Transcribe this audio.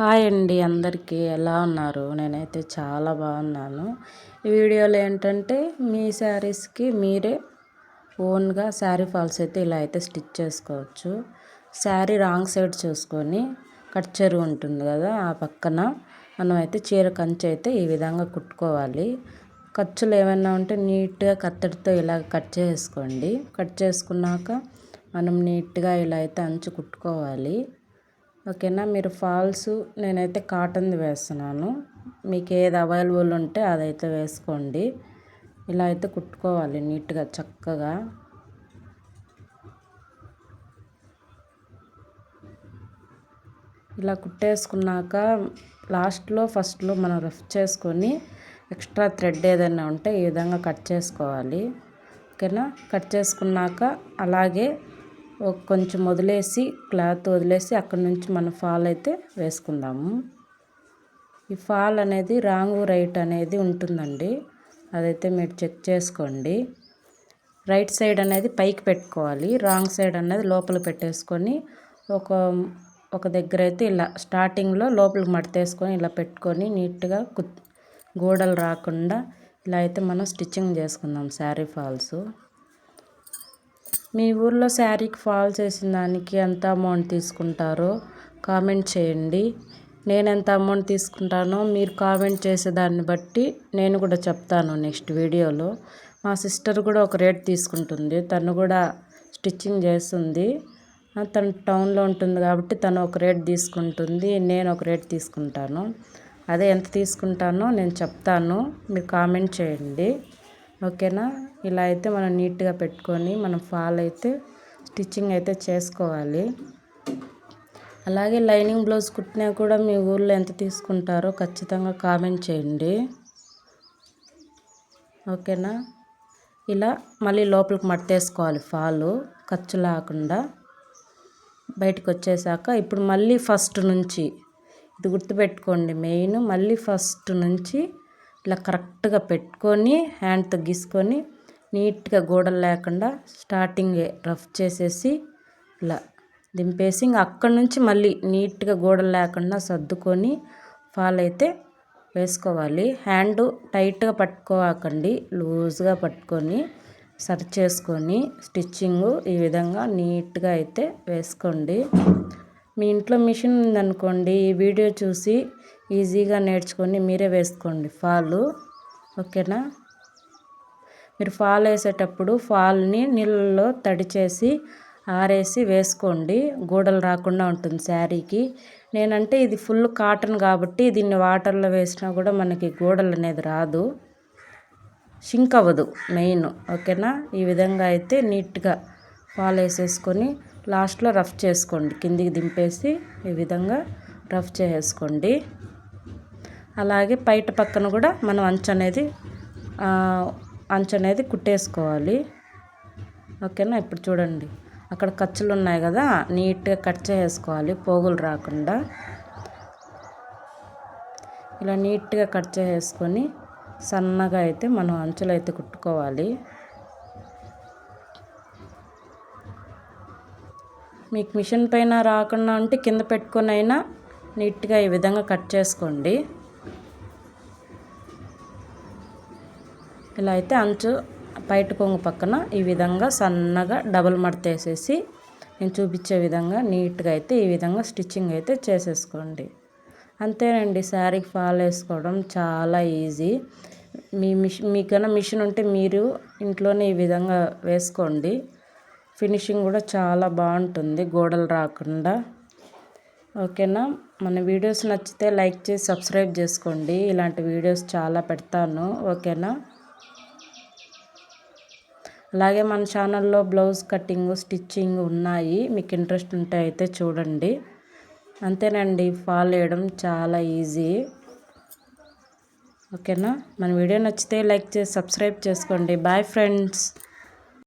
Hi అండి, అందరికీ ఎలా ఉన్నారు? నేనైతే చాలా బాగున్నాను. ఈ వీడియోలో ఏంటంటే మీ శారీస్కి మీరే ఓన్గా శారీ ఫాల్స్ అయితే ఇలా అయితే స్టిచ్ చేసుకోవచ్చు. శారీ రాంగ్ సైడ్ చూసుకొని కట్ చెరువు ఉంటుంది కదా, ఆ పక్కన మనం అయితే చీర కంచె అయితే ఈ విధంగా కుట్టుకోవాలి. ఖర్చులు ఏమైనా ఉంటే నీట్గా కత్తెరతో ఇలా కట్ చేసుకోండి. కట్ చేసుకున్నాక మనం నీట్గా ఇలా అయితే అంచు కుట్టుకోవాలి. ఓకేనా. మీరు ఫాల్స్ నేనైతే కాటన్ది వేస్తున్నాను. మీకు ఏది అవైలబుల్ ఉంటే అదైతే వేసుకోండి. ఇలా అయితే కుట్టుకోవాలి నీట్గా చక్కగా. ఇలా కుట్టేసుకున్నాక లాస్ట్లో ఫస్ట్లో మనం రఫ్ చేసుకొని ఎక్స్ట్రా థ్రెడ్ ఏదైనా ఉంటే ఈ విధంగా కట్ చేసుకోవాలి. ఓకేనా. కట్ చేసుకున్నాక అలాగే కొంచెం వదిలేసి క్లాత్ వదిలేసి అక్కడ నుంచి మనం ఫాల్ అయితే వేసుకుందాము. ఈ ఫాల్ అనేది రాంగ్ రైట్ అనేది ఉంటుందండి, అదైతే మీరు చెక్ చేసుకోండి. రైట్ సైడ్ అనేది పైకి పెట్టుకోవాలి, రాంగ్ సైడ్ అనేది లోపల పెట్టేసుకొని ఒక దగ్గర అయితే ఇలా స్టార్టింగ్లో లోపలికి మడతేసుకొని ఇలా పెట్టుకొని నీట్గా గోడలు రాకుండా ఇలా అయితే మనం స్టిచ్చింగ్ చేసుకుందాం శారీ ఫాల్స్. మీ ఊర్లో శారీకి ఫాల్స్ వేసిన దానికి ఎంత అమౌంట్ తీసుకుంటారో కామెంట్ చేయండి. నేను ఎంత అమౌంట్ తీసుకుంటానో మీరు కామెంట్ చేసేదాన్ని బట్టి నేను కూడా చెప్తాను నెక్స్ట్ వీడియోలో. మా సిస్టర్ కూడా ఒక రేట్ తీసుకుంటుంది, తను కూడా స్టిచ్చింగ్ చేస్తుంది. తను టౌన్లో ఉంటుంది కాబట్టి తను ఒక రేట్ తీసుకుంటుంది, నేను ఒక రేట్ తీసుకుంటాను. అదే ఎంత తీసుకుంటానో నేను చెప్తాను, మీరు కామెంట్ చేయండి. ఓకేనా. ఇలా అయితే మనం నీట్గా పెట్టుకొని మనం ఫాల్ అయితే స్టిచ్చింగ్ అయితే చేసుకోవాలి. అలాగే లైనింగ్ బ్లౌజ్ కుట్టినా కూడా మీ ఊర్లో ఎంత తీసుకుంటారో ఖచ్చితంగా కామెంట్ చేయండి. ఓకేనా. ఇలా మళ్ళీ లోపలికి మట్టేసుకోవాలి ఫాలు ఖర్చు లేకుండా. బయటకు వచ్చేసాక ఇప్పుడు మళ్ళీ ఫస్ట్ నుంచి ఇది గుర్తుపెట్టుకోండి మెయిన్. మళ్ళీ ఫస్ట్ నుంచి ఇలా కరెక్ట్గా పెట్టుకొని హ్యాండ్తో గీసుకొని నీట్గా గోడలు లేకుండా స్టార్టింగే రఫ్ చేసేసి ఇలా దింపేసి ఇంకా అక్కడి నుంచి మళ్ళీ నీట్గా గోడలు లేకుండా సర్దుకొని ఫాల్ అయితే వేసుకోవాలి. హ్యాండ్ టైట్గా పట్టుకోకండి, లూజ్గా పట్టుకొని సరి చేసుకొని స్టిచ్చింగ్ ఈ విధంగా నీట్గా అయితే వేసుకోండి. మీ ఇంట్లో మిషన్ ఉందనుకోండి, ఈ వీడియో చూసి ఈజీగా నేర్చుకొని మీరే వేసుకోండి ఫాలు. ఓకేనా. మీరు ఫాల్ వేసేటప్పుడు ఫాల్ని నీళ్ళలో తడిచేసి ఆరేసి వేసుకోండి, గోడలు రాకుండా ఉంటుంది శారీకి. నేనంటే ఇది ఫుల్ కాటన్ కాబట్టి దీన్ని వాటర్లో వేసినా కూడా మనకి గోడలు అనేది రాదు, షింక్ అవ్వదు మెయిన్. ఓకేనా. ఈ విధంగా అయితే నీట్గా ఫాల్ వేసేసుకొని లాస్ట్లో రఫ్ చేసుకోండి, కిందికి దింపేసి ఈ విధంగా రఫ్ చేసేసుకోండి. అలాగే బయట పక్కన కూడా మనం అంచు అనేది కుట్టేసుకోవాలి. ఓకేనా. ఇప్పుడు చూడండి అక్కడ ఖర్చులు ఉన్నాయి కదా, నీట్గా కట్ చేసుకోవాలి పోగులు రాకుండా. ఇలా నీట్గా కట్ చేసుకొని సన్నగా అయితే మనం అంచులు అయితే కుట్టుకోవాలి. మీకు మిషన్ పైన రాకుండా ఉంటే కింద పెట్టుకొని అయినా నీట్గా ఈ విధంగా కట్ చేసుకోండి. ఇలా అయితే అంచు బయట కొంగు పక్కన ఈ విధంగా సన్నగా డబుల్ మడతేసేసి నేను చూపించే విధంగా నీట్గా అయితే ఈ విధంగా స్టిచ్చింగ్ అయితే చేసేసుకోండి. అంతేనండి, శారీకి ఫాల్ వేసుకోవడం చాలా ఈజీ. మీకన్నా మిషన్ ఉంటే మీరు ఇంట్లోనే ఈ విధంగా వేసుకోండి. ఫినిషింగ్ కూడా చాలా బాగుంటుంది, గోడలు రాకుండా. ఓకేనా. మన వీడియోస్ నచ్చితే లైక్ చేసి సబ్స్క్రైబ్ చేసుకోండి, ఇలాంటి వీడియోస్ చాలా పెడతాను. ఓకేనా. అలాగే మన ఛానల్లో బ్లౌజ్ కటింగ్ స్టిచ్చింగ్ ఉన్నాయి, మీకు ఇంట్రెస్ట్ ఉంటే అయితే చూడండి. అంతేనండి, ఫాల్ వేయడం చాలా ఈజీ. ఓకేనా. మన వీడియో నచ్చితే లైక్ చేసి సబ్స్క్రైబ్ చేసుకోండి. Bye friends.